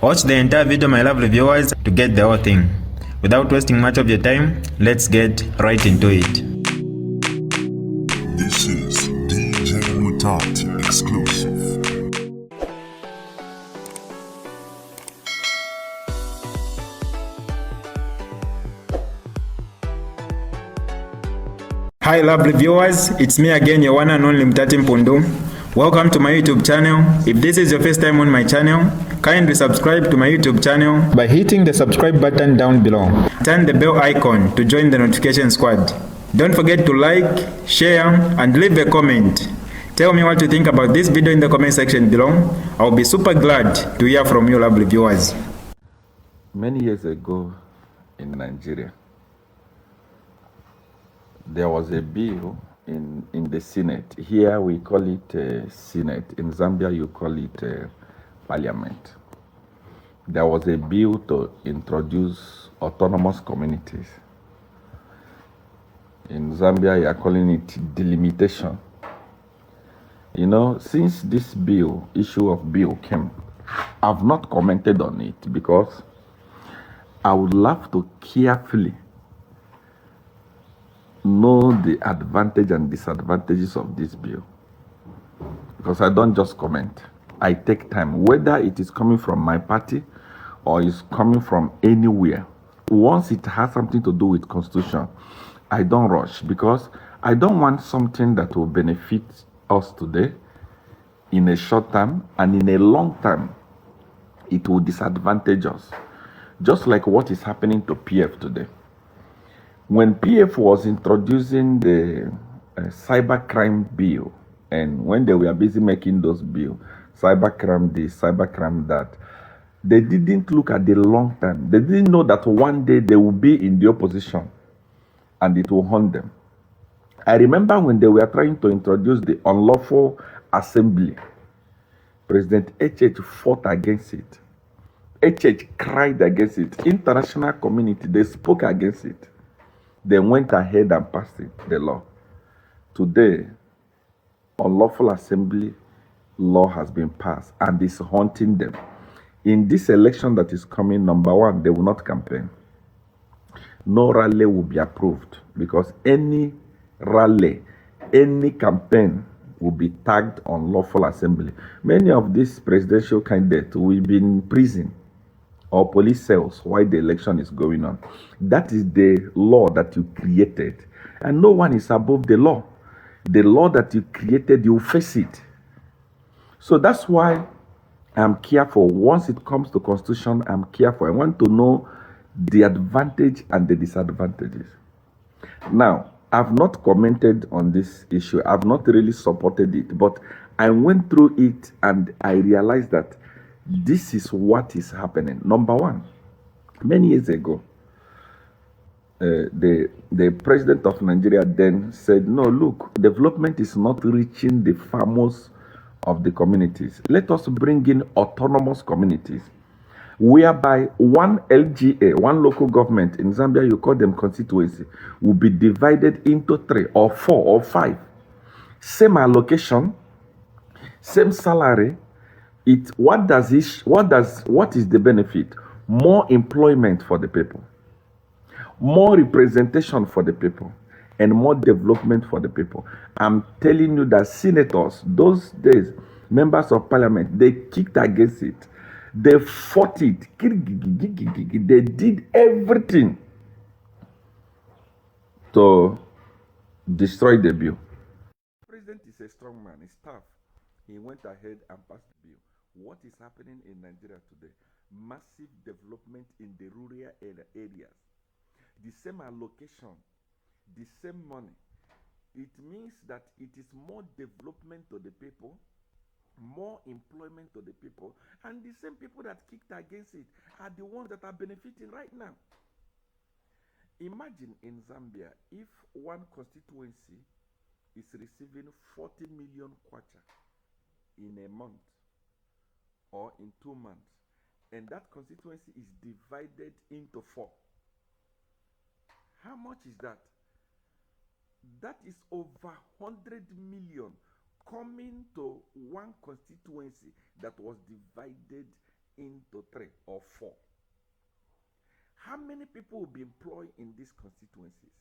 Watch the entire video, my lovely viewers, to get the whole thing. Without wasting much of your time, let's get right into it. This is DJ Mutati exclusive. Hi lovely viewers, it's me again, your one and only Mutati Mpundu. Welcome to my YouTube channel. If this is your first time on my channel, kindly subscribe to my YouTube channel by hitting the subscribe button down below. Turn the bell icon to join the notification squad. Don't forget to like, share, and leave a comment. Tell me what you think about this video in the comment section below. I'll be super glad to hear from you lovely viewers. Many years ago in Nigeria, there was a bill in the Senate. Here we call it Senate. In Zambia you call it Parliament. There was a bill to introduce autonomous communities. In Zambia you are calling it delimitation. You know, since this issue of bill came, I've not commented on it because I would love to carefully know the advantage and disadvantages of this bill, because I don't just comment. I take time, whether it is coming from my party or is coming from anywhere. Once it has something to do with constitution, I don't rush, because I don't want something that will benefit us today in a short time, and in a long time it will disadvantage us, just like what is happening to PF today. When PF was introducing the cybercrime bill, and when they were busy making those bills, cybercrime this, cybercrime that, they didn't look at the long term. They didn't know that one day they will be in the opposition and it will haunt them. I remember when they were trying to introduce the unlawful assembly, President HH fought against it. HH cried against it. International community, they spoke against it. They went ahead and passed it, the law. Today, unlawful assembly law has been passed and is haunting them. In this election that is coming, number one, they will not campaign. No rally will be approved, because any rally, any campaign will be tagged unlawful assembly. Many of these presidential candidates will be in prison or police cells while the election is going on. That is the law that you created, and no one is above the law. The law that you created, you face it. So that's why I'm careful. Once it comes to constitution, I'm careful. I want to know the advantage and the disadvantages. Now, I've not commented on this issue. I've not really supported it, but I went through it and I realized that this is what is happening. Number one, many years ago, the president of Nigeria then said, no, look, development is not reaching the farmers of the communities. Let us bring in autonomous communities, whereby one LGA, one local government in Zambia, you call them constituency, will be divided into 3 or 4 or 5. Same allocation, same salary. What is the benefit? More employment for the people, more representation for the people, and more development for the people. I'm telling you that senators, those days, members of parliament, they kicked against it. They fought it. They did everything to destroy the bill. The president is a strong man, he's tough. He went ahead and passed the bill. What is happening in Nigeria today? Massive development in the rural areas. The same allocation, the same money. It means that it is more development to the people, more employment to the people, and the same people that kicked against it are the ones that are benefiting right now. Imagine in Zambia, if one constituency is receiving 40 million kwacha in a month or in 2 months, and that constituency is divided into 4. How much is that? That is over 100 million coming to one constituency that was divided into 3 or 4. How many people will be employed in these constituencies?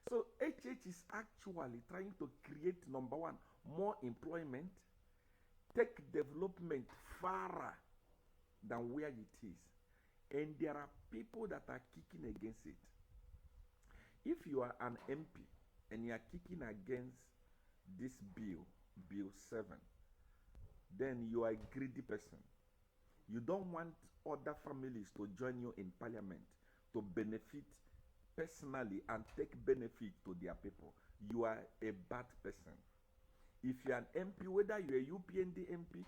So HH is actually trying to create, number one, more employment, take development farther than where it is. And there are people that are kicking against it. If you are an MP and you are kicking against this bill, Bill 7, then you are a greedy person. You don't want other families to join you in parliament to benefit personally and take benefit to their people. You are a bad person. If you are an MP, whether you are a UPND MP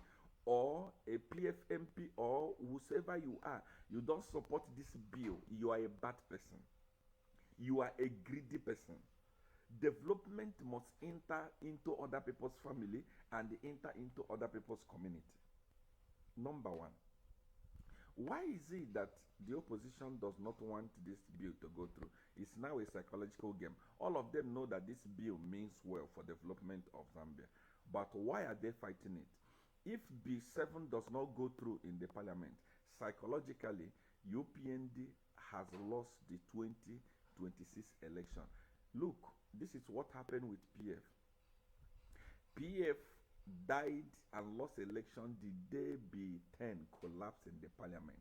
or a PF MP or whoever you are, you don't support this bill, you are a bad person. You are a greedy person. Development must enter into other people's family and enter into other people's community. Number one, why is it that the opposition does not want this bill to go through? It's now a psychological game. All of them know that this bill means well for development of Zambia. But why are they fighting it? If Bill 7 does not go through in the parliament, psychologically, UPND has lost the 2026 election. Look, this is what happened with PF. PF died and lost election the day Bill 10 collapsed in the parliament.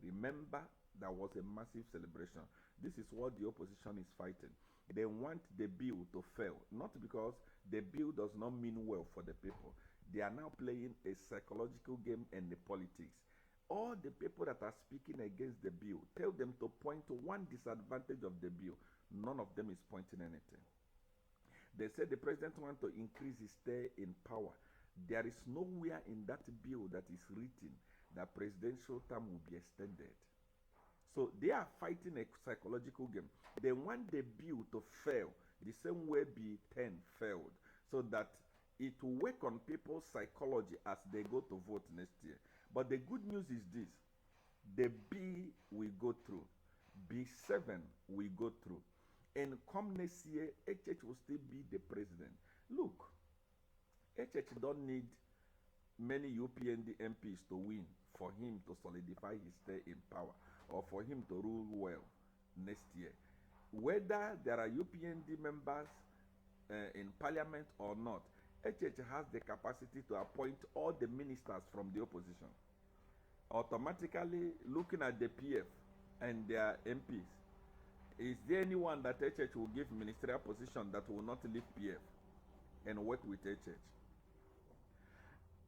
Remember, that was a massive celebration. This is what the opposition is fighting. They want the bill to fail, not because the bill does not mean well for the people. They are now playing a psychological game and the politics. All the people that are speaking against the bill, tell them to point to one disadvantage of the bill. None of them is pointing anything. They said the president wants to increase his stay in power. There is nowhere in that bill that is written that presidential term will be extended. So they are fighting a psychological game. They want the bill to fail the same way Bill 10 failed, so that it will work on people's psychology as they go to vote next year. But the good news is this: the bill will go through. Bill 7 will go through. And come next year, HH will still be the president. Look, HH don't need many UPND MPs to win for him to solidify his stay in power or for him to rule well next year. Whether there are UPND members in parliament or not, HH has the capacity to appoint all the ministers from the opposition. Automatically looking at the PF and their MPs, is there anyone that HH will give ministerial position that will not leave PF and work with HH?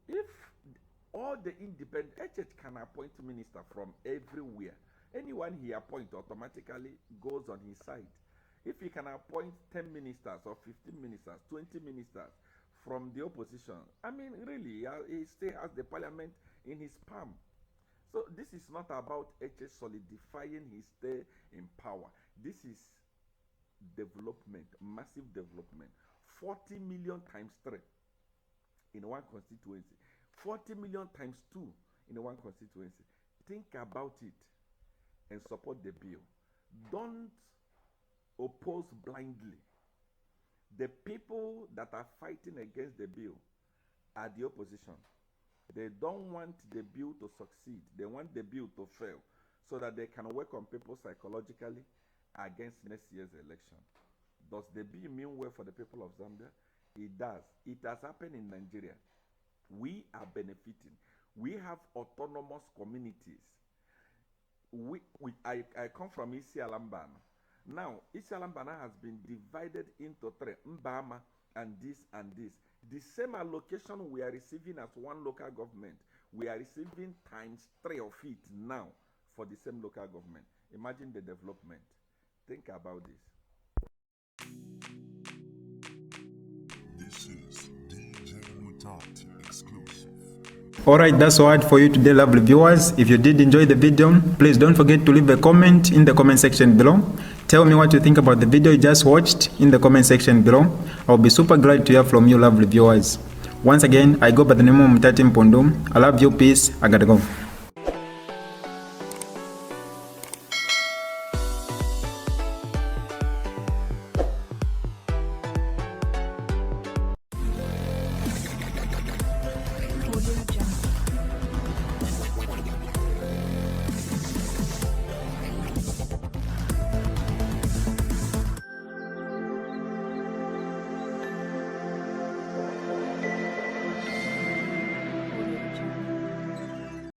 If all the independent, HH can appoint minister from everywhere. Anyone he appoints automatically goes on his side. If he can appoint 10 ministers or 15 ministers, 20 ministers from the opposition, I mean, really, he still has the parliament in his palm. So this is not about HH solidifying his stay in power. This is development, massive development. 40 million times 3 in one constituency. 40 million times 2 in one constituency. Think about it and support the bill. Don't oppose blindly. The people that are fighting against the bill are the opposition. They don't want the bill to succeed. They want the bill to fail so that they can work on people psychologically against next year's election. Does the bill mean well for the people of Zambia? It does. It has happened in Nigeria. We are benefiting. We have autonomous communities. I come from Isialambana. Now, Isialambana has been divided into 3, Mbama and this and this. The same allocation we are receiving as one local government, we are receiving times 3 of it now for the same local government. Imagine the development. Think about this. This is DJ Mutati exclusive. Alright, that's all for you today, lovely viewers. If you did enjoy the video, please don't forget to leave a comment in the comment section below. Tell me what you think about the video you just watched in the comment section below. I'll be super glad to hear from you, lovely viewers. Once again, I go by the name of Mutati Mpundu. I love you, peace, I gotta go.